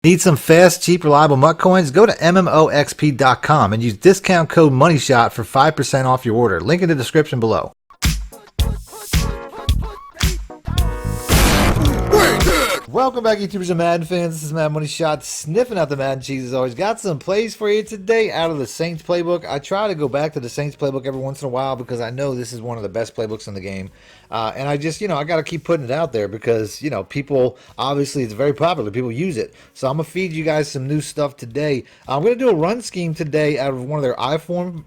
Need some fast, cheap, reliable MUT coins? Go to MMOXP.com and use discount code MONEYSHOT for 5% off your order. Link in the description below. Welcome back, YouTubers and Madden fans. This is Madden Money Shot, sniffing out the Madden cheese as always. Got some plays for you today out of the Saints playbook. I try to go back to the Saints playbook every once in a while because I know this is one of the best playbooks in the game. And I just, I got to keep putting it out there because, people, obviously it's very popular. People use it. So I'm going to feed you guys some new stuff today. I'm going to do a run scheme today out of one of their I-form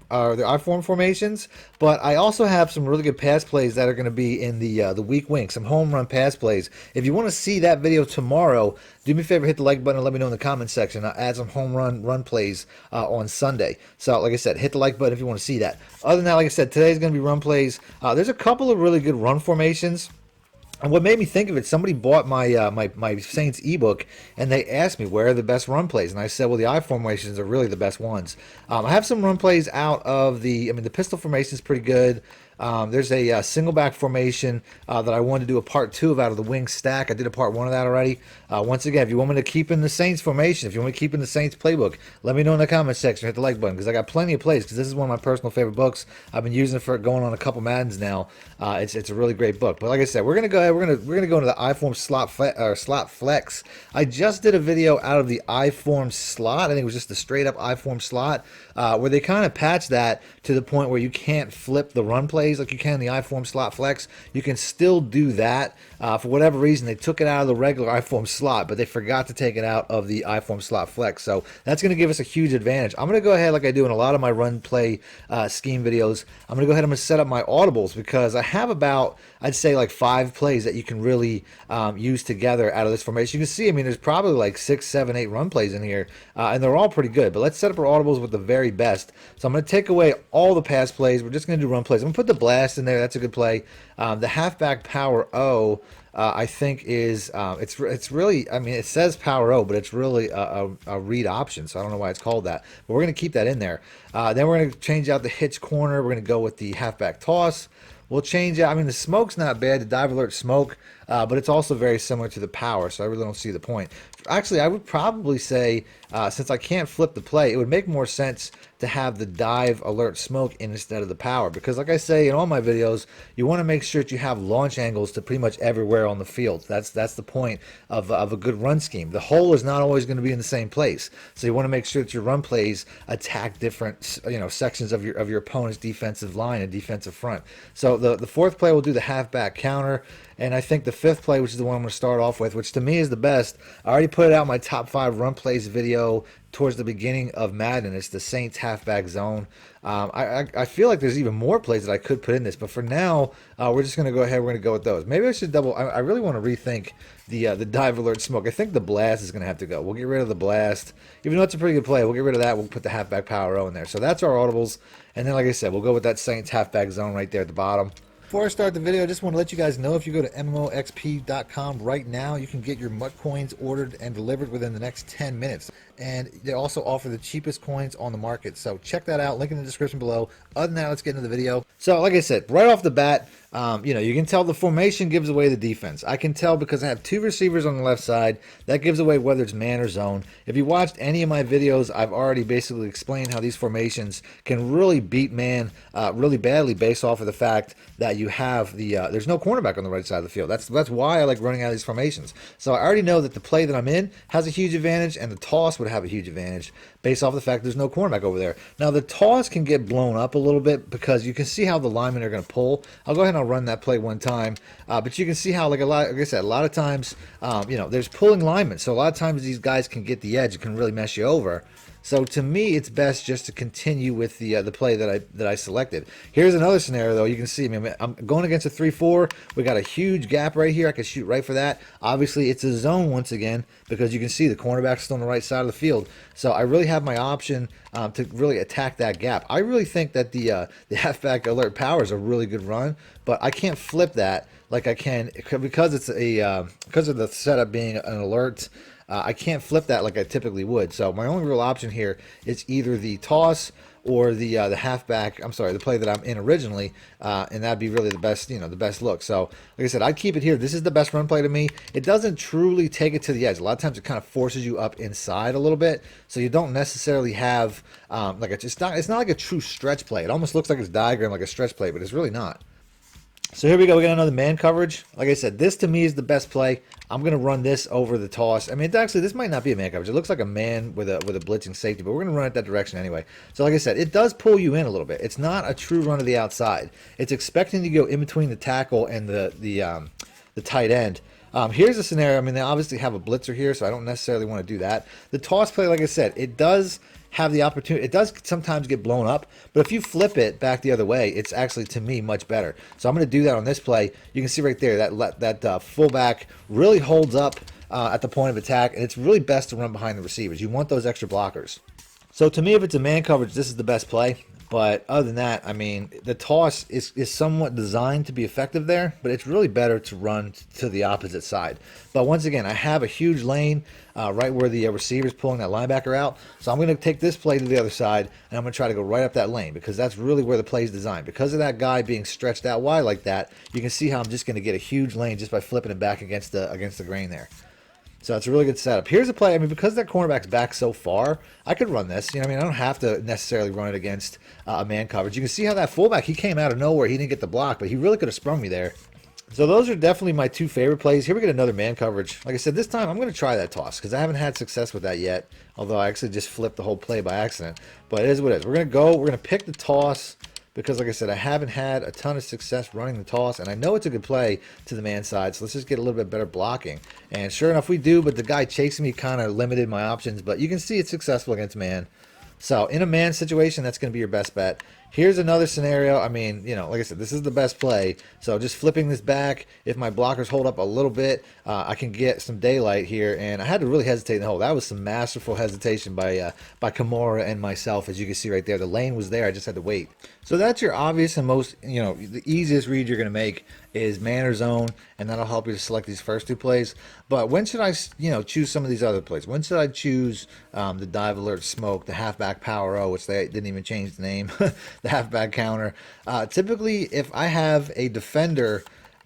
formations. But I also have some really good pass plays that are going to be in the weak wing, some home run pass plays. If you want to see that video tomorrow, do me a favor, hit the like button and let me know in the comment section. I'll add some home run plays on Sunday. So like I said, hit the like button if you want to see that. Other than that, like I said, today's going to be run plays. There's a couple of really good run formations. And what made me think of it, somebody bought my my Saints ebook, and they asked me where are the best run plays, and I said, well, the I formations are really the best ones. I have some run plays out of the pistol formation is pretty good. There's a single back formation that I wanted to do a part 2 of out of the wing stack. I did a part 1 of that already. Once again, if you want me to keep in the Saints formation, if you want me to keep in the Saints playbook, let me know in the comment section. Hit the like button because I got plenty of plays because this is one of my personal favorite books. I've been using it for going on a couple Maddens now. It's a really great book. But like I said, we're gonna go ahead. We're gonna go into the I-form slot flex. I just did a video out of the I-form slot. I think it was just the straight up I-form slot where they kind of patched that to the point where you can't flip the run plays like you can in the I-form slot flex. You can still do that. For whatever reason, they took it out of the regular I-form slot, but they forgot to take it out of the I-form slot flex. So that's going to give us a huge advantage. I'm going to go ahead, like I do in a lot of my run play scheme videos, I'm going to go ahead and I'm going to set up my audibles because I have about, I'd say like 5 plays that you can really use together out of this formation. You can see, there's probably like 6, 7, 8 run plays in here, and they're all pretty good. But let's set up our audibles with the very best. So I'm going to take away all the pass plays. We're just going to do run plays. I'm going to put the blast in there. That's a good play. The halfback power O, I think is it's really, it says power O, but it's really a read option, so I don't know why it's called that. But we're going to keep that in there. Then we're going to change out the hitch corner. We're going to go with the halfback toss. We'll change out. The smoke's not bad, the dive alert smoke, but it's also very similar to the power, so I really don't see the point. Actually, I would probably say, since I can't flip the play, it would make more sense to have the dive alert smoke instead of the power. Because like I say in all my videos, you want to make sure that you have launch angles to pretty much everywhere on the field. That's the point of a good run scheme. The hole is not always going to be in the same place. So you want to make sure that your run plays attack different sections of your opponent's defensive line and defensive front. So the fourth play will do the halfback counter. And I think the fifth play, which is the one I'm going to start off with, which to me is the best, I already put it out in my top 5 run plays video towards the beginning of Madden. It's the Saints halfback zone. I feel like there's even more plays that I could put in this, but for now, we're just going to go ahead. We're going to go with those. Maybe I should double. I really want to rethink the dive alert smoke. I think the blast is going to have to go. We'll get rid of the blast, even though it's a pretty good play. We'll get rid of that. We'll put the halfback power O in there. So that's our audibles. And then, like I said, we'll go with that Saints halfback zone right there at the bottom. Before I start the video, I just want to let you guys know if you go to MMOXP.com right now, you can get your MUT coins ordered and delivered within the next 10 minutes. And they also offer the cheapest coins on the market. So check that out. Link in the description below. Other than that, let's get into the video. So like I said, right off the bat, you can tell the formation gives away the defense. I can tell because I have 2 receivers on the left side. That gives away whether it's man or zone. If you watched any of my videos, I've already basically explained how these formations can really beat man really badly based off of the fact that you have there's no cornerback on the right side of the field. That's why I like running out of these formations. So I already know that the play that I'm in has a huge advantage, and the toss would have a huge advantage based off the fact there's no cornerback over there. Now the toss can get blown up a little bit because you can see how the linemen are going to pull. I'll go ahead and I'll run that play one time, but you can see how like I said, a lot of times there's pulling linemen, so a lot of times these guys can get the edge. It can really mess you over. So to me, it's best just to continue with the play that I selected. Here's another scenario, though. You can see, I'm going against a 3-4. We got a huge gap right here. I can shoot right for that. Obviously, it's a zone once again because you can see the cornerback's still on the right side of the field. So I really have my option to really attack that gap. I really think that the halfback alert power is a really good run, but I can't flip that like I can because it's because of the setup being an alert. I can't flip that like I typically would. So my only real option here is either the toss or the halfback. I'm sorry, the play that I'm in originally, and that'd be really the best, the best look. So, like I said, I'd keep it here. This is the best run play to me. It doesn't truly take it to the edge. A lot of times, it kind of forces you up inside a little bit, so you don't necessarily have like it's not like a true stretch play. It almost looks like it's diagrammed like a stretch play, but it's really not. So here we go. We got another man coverage. Like I said, this to me is the best play. I'm going to run this over the toss. I mean, actually, this might not be a man coverage. It looks like a man with a blitzing safety, but we're going to run it that direction anyway. So like I said, it does pull you in a little bit. It's not a true run to the outside. It's expecting to go in between the tackle and the tight end. Here's a scenario. I mean, they obviously have a blitzer here, so I don't necessarily want to do that. The toss play, like I said, it does have the opportunity. It does sometimes get blown up, but if you flip it back the other way, it's actually, to me, much better. So I'm going to do that on this play. You can see right there that fullback really holds up at the point of attack, and it's really best to run behind the receivers. You want those extra blockers. So to me, if it's a man coverage, this is the best play. But other than that, I mean, the toss is somewhat designed to be effective there, but it's really better to run to the opposite side. But once again, I have a huge lane right where the receiver is pulling that linebacker out. So I'm going to take this play to the other side, and I'm going to try to go right up that lane because that's really where the play is designed. Because of that guy being stretched out wide like that, you can see how I'm just going to get a huge lane just by flipping it back against the grain there. So it's a really good setup. Here's a play. I mean, because that cornerback's back so far, I could run this. I mean, I don't have to necessarily run it against a man coverage. You can see how that fullback, he came out of nowhere. He didn't get the block, but he really could have sprung me there. So those are definitely my two favorite plays. Here we get another man coverage. Like I said, this time I'm going to try that toss because I haven't had success with that yet, although I actually just flipped the whole play by accident. But it is what it is. We're going to pick the toss. Because, like I said, I haven't had a ton of success running the toss, and I know it's a good play to the man side, so let's just get a little bit better blocking. And sure enough, we do, but the guy chasing me kind of limited my options, but you can see it's successful against man. So, in a man situation, that's going to be your best bet. Here's another scenario. I mean, like I said, this is the best play. So just flipping this back, if my blockers hold up a little bit, I can get some daylight here. And I had to really hesitate in the hole. That was some masterful hesitation by Kimura and myself. As you can see right there, the lane was there. I just had to wait. So that's your obvious and most, the easiest read you're going to make is man or zone, and that'll help you to select these first two plays. But when should I, choose some of these other plays? When should I choose the dive alert smoke, the halfback power O, which they didn't even change the name, the halfback counter? Typically, if I have a defender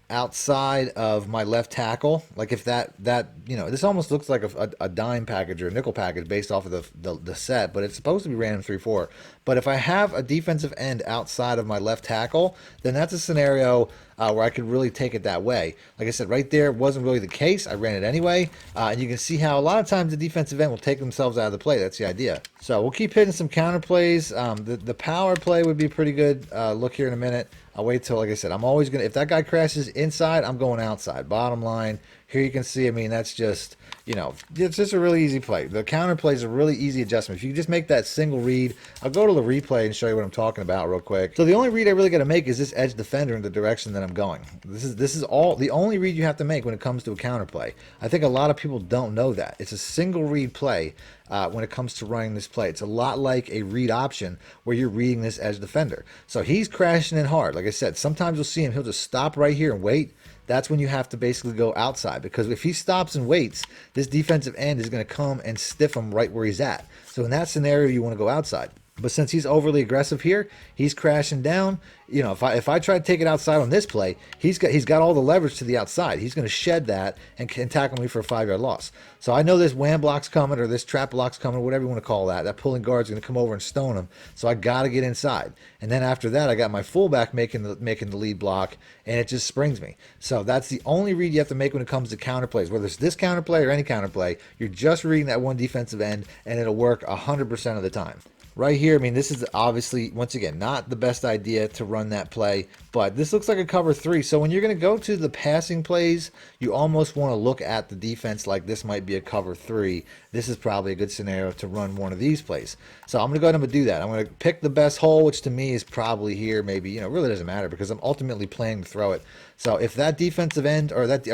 outside of my left tackle, like if that this almost looks like a dime package or a nickel package based off of the set, but it's supposed to be random 3-4. But if I have a defensive end outside of my left tackle, then that's a scenario where I could really take it that way. Like I said, right there, it wasn't really the case. I ran it anyway, and you can see how a lot of times the defensive end will take themselves out of the play. That's the idea. So we'll keep hitting some counter plays. The power play would be pretty good. Look here in a minute. I'll wait till, like I said, I'm always going to, if that guy crashes inside, I'm going outside. Bottom line, here you can see, I mean, that's just, it's just a really easy play. The counter play is a really easy adjustment. If you just make that single read, I'll go to the replay and show you what I'm talking about real quick. So the only read I really got to make is this edge defender in the direction that I'm going. This is all the only read you have to make when it comes to a counter play. I think a lot of people don't know that. It's a single read play when it comes to running this play. It's a lot like a read option where you're reading this edge defender. So he's crashing in hard. Like I said, sometimes you'll see him, he'll just stop right here and wait. That's when you have to basically go outside, because if he stops and waits, this defensive end is going to come and stiff him right where he's at. So in that scenario, you want to go outside. But since he's overly aggressive here, he's crashing down. If I try to take it outside on this play, he's got all the leverage to the outside. He's going to shed that and can tackle me for a 5-yard loss. So I know this wham block's coming, or this trap block's coming, whatever you want to call that. That pulling guard's going to come over and stone him. So I got to get inside. And then after that, I got my fullback making the lead block, and it just springs me. So that's the only read you have to make when it comes to counter plays. Whether it's this counter play or any counter play, you're just reading that one defensive end, and it'll work 100% of the time. Right here, I mean, this is obviously, once again, not the best idea to run that play, but this looks like a cover 3. So when you're going to go to the passing plays, you almost want to look at the defense like this might be a cover 3. This is probably a good scenario to run one of these plays. So I'm going to go ahead and do that. I'm going to pick the best hole, which to me is probably here. Maybe, it really doesn't matter because I'm ultimately planning to throw it. So if that defensive end, that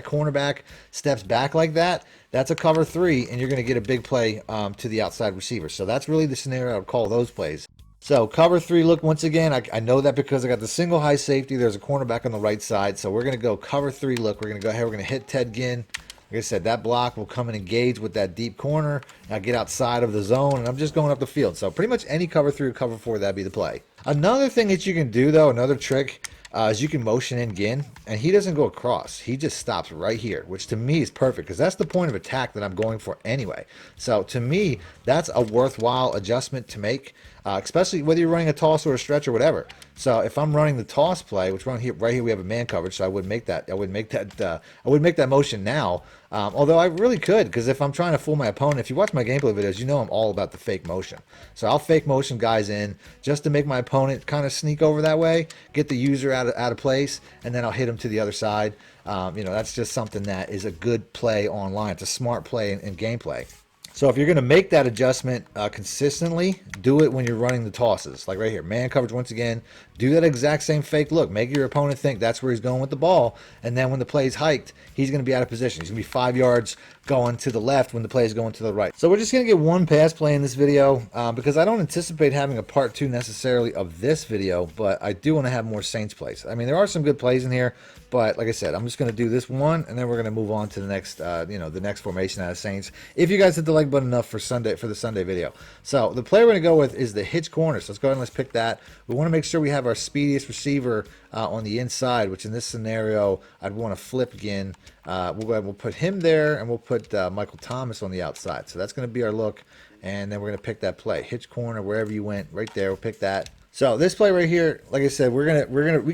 cornerback steps back like that, that's a cover 3, and you're going to get a big play to the outside receiver. So that's really the scenario I would call those plays. So cover 3, look, once again, I know that because I got the single high safety. There's a cornerback on the right side. So we're going to go cover 3. Look, we're going to go ahead. We're going to hit Ted Ginn. Like I said, that block will come and engage with that deep corner. I get outside of the zone, and I'm just going up the field. So pretty much any cover 3 or cover 4, that'd be the play. Another thing that you can do, though, another trick, is you can motion in Ginn, and he doesn't go across. He just stops right here, which to me is perfect because that's the point of attack that I'm going for anyway. So to me, that's a worthwhile adjustment to make, especially whether you're running a toss or a stretch or whatever. So if I'm running the toss play, which right here we have a man coverage, so I wouldn't make that. I wouldn't make that motion now. Although I really could, because if I'm trying to fool my opponent, if you watch my gameplay videos, you know I'm all about the fake motion. So I'll fake motion guys in just to make my opponent kind of sneak over that way, get the user out of place, and then I'll hit him to the other side. That's just something that is a good play online. It's a smart play in gameplay. So if you're going to make that adjustment consistently, do it when you're running the tosses. Like right here, man coverage once again. Do that exact same fake look. Make your opponent think that's where he's going with the ball. And then when the play is hiked, he's going to be out of position. He's going to be 5 yards going to the left when the play is going to the right. So we're just going to get one pass play in this video because I don't anticipate having a part 2 necessarily of this video, but I do want to have more Saints plays. I mean, there are some good plays in here, but like I said, I'm just going to do this one, and then we're going to move on to the next, the next formation out of Saints. If you guys hit the like button enough for the Sunday video. So the play we're going to go with is the hitch corner. So let's go ahead and let's pick that. We want to make sure we have our speediest receiver on the inside, which in this scenario, I'd want to flip Ginn. We'll put him there, and we'll put Michael Thomas on the outside. So that's going to be our look, and then we're going to pick that play. Hitch corner, wherever you went, right there, we'll pick that. So this play right here, like I said, we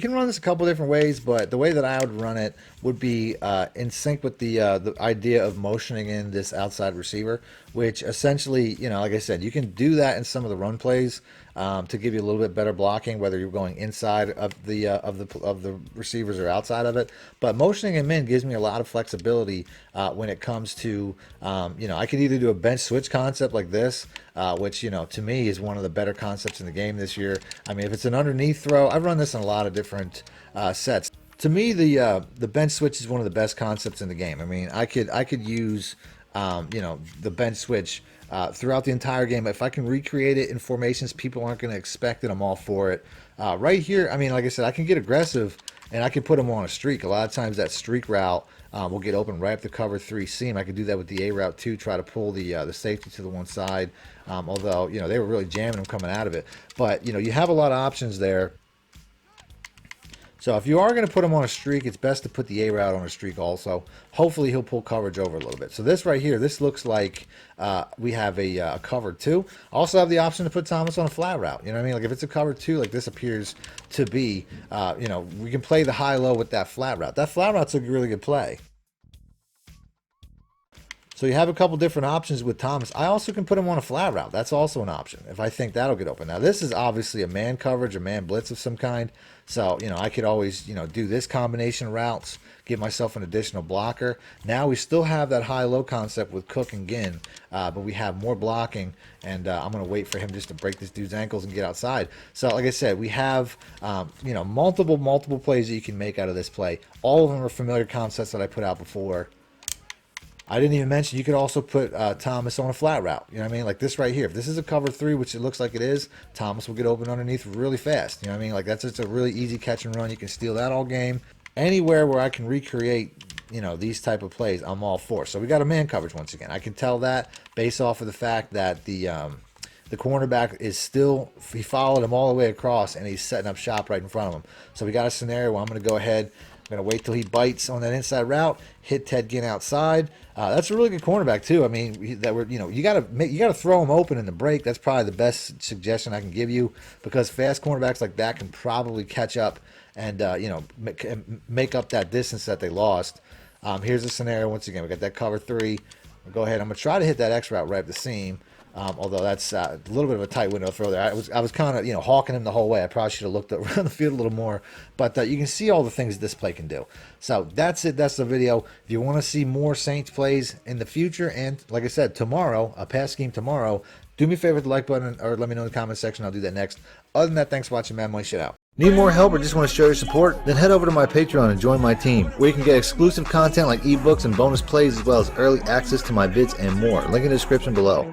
can run this a couple different ways, but the way that I would run it would be in sync with the idea of motioning in this outside receiver, which essentially, like I said, you can do that in some of the run plays to give you a little bit better blocking, whether you're going inside of the receivers or outside of it. But motioning him in gives me a lot of flexibility when it comes to, I could either do a bench switch concept like this, which to me is one of the better concepts in the game this year. I mean, if it's an underneath throw, I've run this in a lot of different sets. To me, the bench switch is one of the best concepts in the game. I mean, I could use the bench switch throughout the entire game. If I can recreate it in formations people aren't going to expect it, I'm all for it. Right here, I mean, like I said, I can get aggressive and I can put them on a streak. A lot of times that streak route will get open right up the cover 3 seam. I could do that with the A route too, try to pull the safety to the one side. Although, they were really jamming him coming out of it. But, you have a lot of options there. So if you are going to put him on a streak, it's best to put the A route on a streak also. Hopefully he'll pull coverage over a little bit. So this right here, this looks like we have a cover 2. Also have the option to put Thomas on a flat route. You know what I mean? Like if it's a cover 2, like this appears to be, we can play the high-low with that flat route. That flat route's a really good play. So you have a couple different options with Thomas. I also can put him on a flat route. That's also an option if I think that'll get open. Now this is obviously a man coverage, a man blitz of some kind. So, I could always, do this combination of routes, give myself an additional blocker. Now we still have that high-low concept with Cook and Ginn, but we have more blocking, and I'm going to wait for him just to break this dude's ankles and get outside. So, like I said, we have, multiple plays that you can make out of this play. All of them are familiar concepts that I put out before. I didn't even mention you could also put Thomas on a flat route. You know what I mean? Like this right here. If this is a cover 3, which it looks like it is, Thomas will get open underneath really fast. You know what I mean? Like that's just a really easy catch and run. You can steal that all game. Anywhere where I can recreate, these type of plays, I'm all for. So we got a man coverage once again. I can tell that based off of the fact that the cornerback is still, he followed him all the way across and he's setting up shop right in front of him. So we got a scenario where I'm going to go ahead. I'm going to wait till he bites on that inside route, hit Ted Ginn outside. That's a really good cornerback too. I mean, you got to throw him open in the break. That's probably the best suggestion I can give you because fast cornerbacks like that can probably catch up and make up that distance that they lost. Here's the scenario once again. We got that cover 3. We'll go ahead. I'm going to try to hit that X route right at the seam. Although that's a little bit of a tight window throw there. I was kind of hawking him the whole way. I probably should have looked around the field a little more, but you can see all the things this play can do. So that's it. That's the video. If you want to see more Saints plays in the future, and like I said, tomorrow, a pass scheme tomorrow, do me a favor with the like button or let me know in the comment section. I'll do that next. Other than that, thanks for watching. Mad Money Shit out. Need more help or just want to show your support? Then head over to my Patreon and join my team, where you can get exclusive content like ebooks and bonus plays, as well as early access to my vids and more. Link in the description below.